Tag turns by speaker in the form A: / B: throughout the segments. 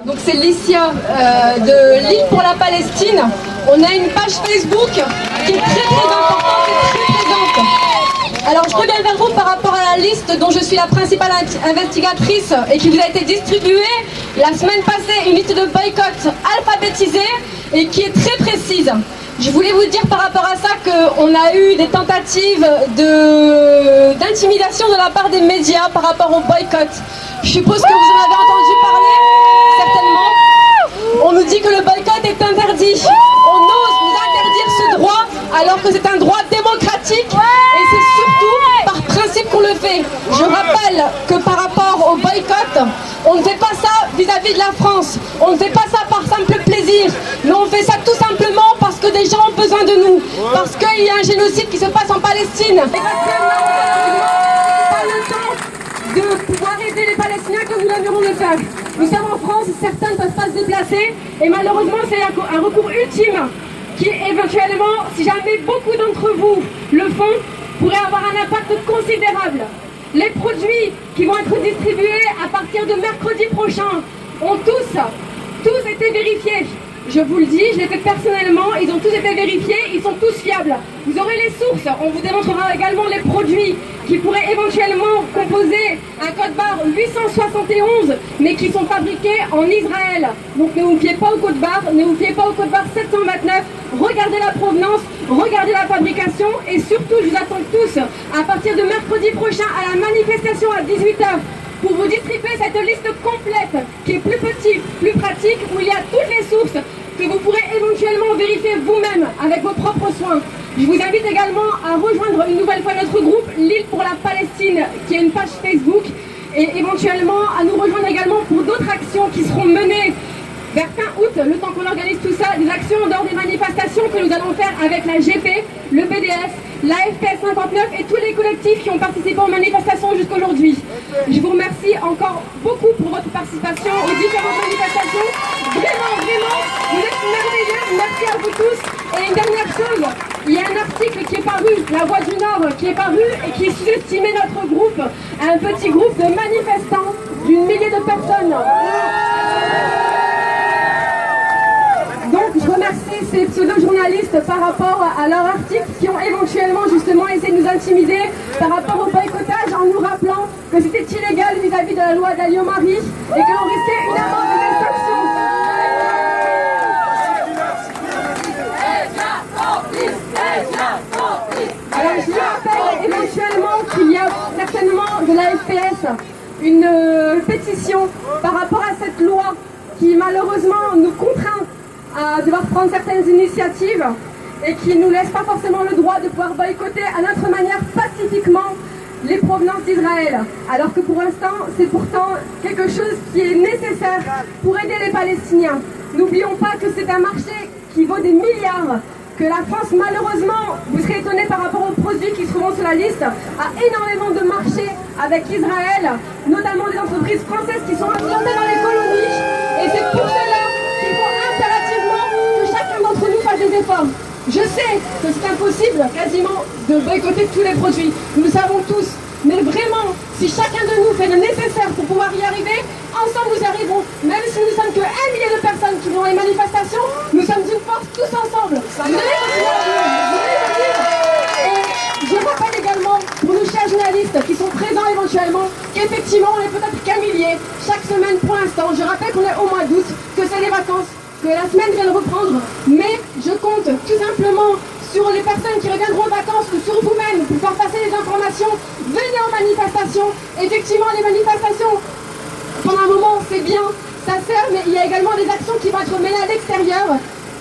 A: Donc c'est Licia de Lille pour la Palestine. On a une page Facebook qui est très importante et très présente. Alors je reviens vers vous par rapport à la liste dont je suis la principale investigatrice et qui vous a été distribuée la semaine passée, une liste de boycott alphabétisée et qui est très précise. Je voulais vous dire par rapport à ça qu'on a eu des tentatives d'intimidation de la part des médias par rapport au boycott. Je suppose que vous en avez entendu parler, certainement. On nous dit que le boycott est interdit. On ose nous interdire ce droit alors que c'est un droit démocratique et c'est surtout par principe qu'on le fait. Je rappelle que par rapport au boycott, on ne fait pas ça vis-à-vis de la France. On ne fait pas ça par simple plaisir, mais on fait ça tout simplement parce que des gens ont besoin de nous. Parce qu'il y a un génocide qui se passe en Palestine. Et pas le temps de pouvoir aider les Palestiniens comme nous avions le faire. Nous sommes en France, certains ne peuvent pas se déplacer et malheureusement c'est un recours ultime qui éventuellement, si jamais beaucoup d'entre vous le font, pourrait avoir un impact considérable. Les produits qui vont être distribués à partir de mercredi prochain ont tous été vérifiés. Je vous le dis, je l'ai fait personnellement, ils ont tous été vérifiés, ils sont tous fiables. Vous aurez les sources, on vous démontrera également les produits qui pourraient éventuellement composer un code barre 871, mais qui sont fabriqués en Israël. Donc ne vous fiez pas au code barre, ne vous fiez pas au code barre 729, regardez la provenance, regardez la fabrication et surtout je vous attends tous à partir de mercredi prochain à la manifestation à 18 h. pour vous distribuer cette liste complète qui est plus petite, plus pratique, où il y a toutes les sources que vous pourrez éventuellement vérifier vous-même avec vos propres soins. Je vous invite également à rejoindre une nouvelle fois notre groupe Lille pour la Palestine, qui est une page Facebook, et éventuellement à nous rejoindre également pour d'autres actions qui seront menées vers fin août, le temps qu'on organise tout ça, des actions en dehors des manifestations que nous allons faire avec la GP, le BDS, la FPS 59 et tous les collectifs qui ont participé aux manifestations jusqu'aujourd'hui. Je vous remercie encore beaucoup pour votre participation aux différentes manifestations. Vraiment, vous êtes merveilleux. Merci à vous tous. Et une dernière chose, il y a un article qui est paru, La Voix du Nord, qui est paru et qui sous-estimait notre groupe à un petit groupe de manifestants d'une millier de personnes. Donc je remercie ces pseudo-journalistes par rapport à leur article qui ont éventuellement justement essayé de nous intimider par rapport au boycottage en nous rappelant que c'était illégal vis-à-vis de la loi d'Alliot-Marie et que l'on risquait une amende et des sanctions. Alors je rappelle éventuellement qu'il y a certainement de la FPS une pétition par rapport à cette loi qui malheureusement nous contraint à devoir prendre certaines initiatives et qui ne nous laisse pas forcément le droit de pouvoir boycotter à notre manière pacifiquement les provenances d'Israël. Alors que pour l'instant, c'est pourtant quelque chose qui est nécessaire pour aider les Palestiniens. N'oublions pas que c'est un marché qui vaut des milliards, que la France, malheureusement, vous serez étonnés par rapport aux produits qui seront sur la liste, a énormément de marchés avec Israël, notamment des entreprises françaises qui sont implantées dans les colonies. Et c'est pour cela qu'il faut impérativement que chacun d'entre nous fasse des efforts. Je sais que c'est impossible quasiment de boycotter tous les produits, nous le savons tous, mais vraiment, si chacun de nous fait le nécessaire pour pouvoir y arriver, ensemble nous y arriverons. Même si nous ne sommes que 1 millier de personnes qui vont à les manifestations, nous sommes une force tous ensemble. Et je rappelle également pour nos chers journalistes qui sont présents éventuellement qu'effectivement on est peut-être qu'un millier chaque semaine pour l'instant. Je rappelle qu'on est au mois d'août, que c'est les vacances, que la semaine vient de reprendre, mais je compte tout simplement sur les personnes qui reviendront en vacances ou sur vous-même pour faire passer les informations. Venez aux manifestations. Effectivement, les manifestations, pendant un moment, c'est bien, ça sert, mais il y a également des actions qui vont être menées à l'extérieur,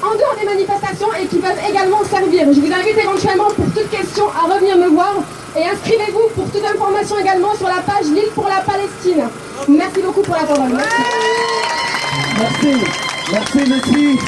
A: en dehors des manifestations et qui peuvent également servir. Je vous invite éventuellement pour toute question à revenir me voir et inscrivez-vous pour toute information également sur la page Lille pour la Palestine. Merci beaucoup pour la parole.
B: Merci. Merci.